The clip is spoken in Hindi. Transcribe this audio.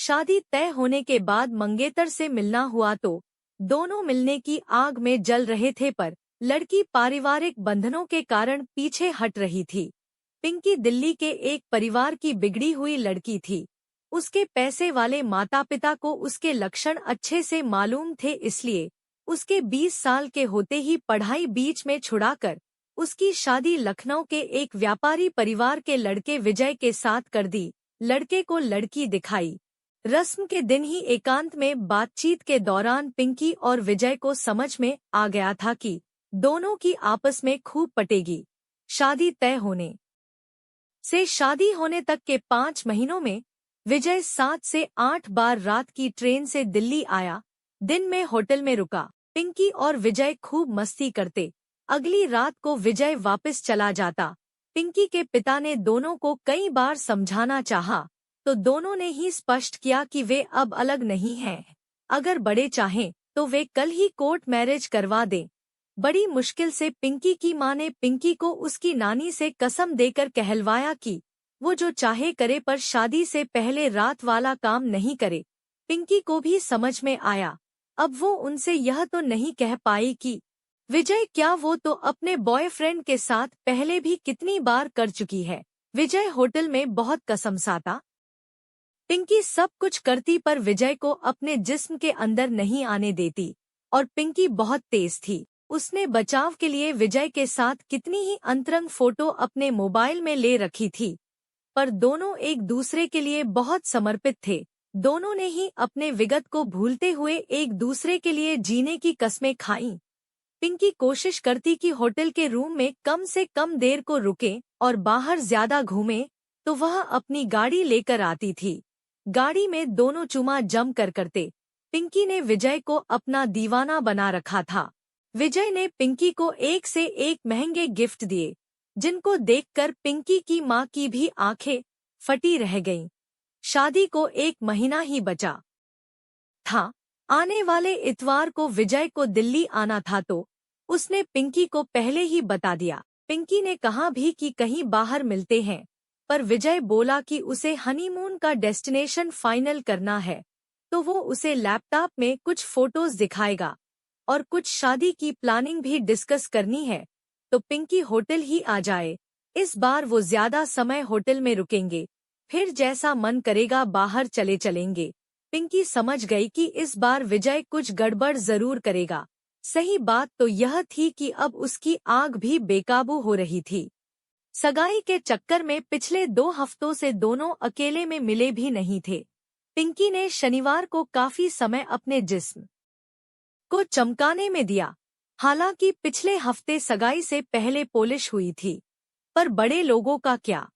शादी तय होने के बाद मंगेतर से मिलना हुआ तो दोनों मिलने की आग में जल रहे थे, पर लड़की पारिवारिक बंधनों के कारण पीछे हट रही थी। पिंकी दिल्ली के एक परिवार की बिगड़ी हुई लड़की थी। उसके पैसे वाले माता पिता को उसके लक्षण अच्छे से मालूम थे, इसलिए उसके 20 साल के होते ही पढ़ाई बीच में छुड़ाकर उसकी शादी लखनऊ के एक व्यापारी परिवार के लड़के विजय के साथ कर दी। लड़के को लड़की दिखाई। रस्म के दिन ही एकांत में बातचीत के दौरान पिंकी और विजय को समझ में आ गया था कि दोनों की आपस में खूब पटेगी। शादी तय होने से शादी होने तक के 5 महीनों में विजय 7 से 8 बार रात की ट्रेन से दिल्ली आया। दिन में होटल में रुका। पिंकी और विजय खूब मस्ती करते। अगली रात को विजय वापस चला जाता। पिंकी के पिता ने दोनों को कई बार समझाना चाहा, तो दोनों ने ही स्पष्ट किया कि वे अब अलग नहीं हैं। अगर बड़े चाहें तो वे कल ही कोर्ट मैरिज करवा दें। बड़ी मुश्किल से पिंकी की मां ने पिंकी को उसकी नानी से कसम देकर कहलवाया कि वो जो चाहे करे, पर शादी से पहले रात वाला काम नहीं करे। पिंकी को भी समझ में आया। अब वो उनसे यह तो नहीं कह पाई कि विजय क्या वो तो अपने बॉयफ्रेंड के साथ पहले भी कितनी बार कर चुकी है। विजय होटल में बहुत कसमसाता। पिंकी सब कुछ करती पर विजय को अपने जिस्म के अंदर नहीं आने देती, और पिंकी बहुत तेज थी। उसने बचाव के लिए विजय के साथ कितनी ही अंतरंग फोटो अपने मोबाइल में ले रखी थी, पर दोनों एक दूसरे के लिए बहुत समर्पित थे। दोनों ने ही अपने विगत को भूलते हुए एक दूसरे के लिए जीने की कस्में खाईं। पिंकी कोशिश करती कि होटल के रूम में कम से कम देर को रुके और बाहर ज्यादा घूमे, तो वह अपनी गाड़ी लेकर आती थी। गाड़ी में दोनों चुमा जम कर करते। पिंकी ने विजय को अपना दीवाना बना रखा था। विजय ने पिंकी को एक से एक महंगे गिफ्ट दिए, जिनको देखकर पिंकी की मां की भी आंखें फटी रह गईं। शादी को 1 महीना ही बचा था। आने वाले इतवार को विजय को दिल्ली आना था, तो उसने पिंकी को पहले ही बता दिया। पिंकी ने कहा भी कि कहीं बाहर मिलते हैं, पर विजय बोला कि उसे हनीमून का डेस्टिनेशन फाइनल करना है, तो वो उसे लैपटॉप में कुछ फोटोज दिखाएगा और कुछ शादी की प्लानिंग भी डिस्कस करनी है, तो पिंकी होटल ही आ जाए। इस बार वो ज्यादा समय होटल में रुकेंगे, फिर जैसा मन करेगा बाहर चले चलेंगे। पिंकी समझ गई कि इस बार विजय कुछ गड़बड़ जरूर करेगा। सही बात तो यह थी कि अब उसकी आग भी बेकाबू हो रही थी। सगाई के चक्कर में पिछले 2 हफ्तों से दोनों अकेले में मिले भी नहीं थे। पिंकी ने शनिवार को काफी समय अपने जिस्म को चमकाने में दिया। हालांकि पिछले हफ्ते सगाई से पहले पॉलिश हुई थी, पर बड़े लोगों का क्या।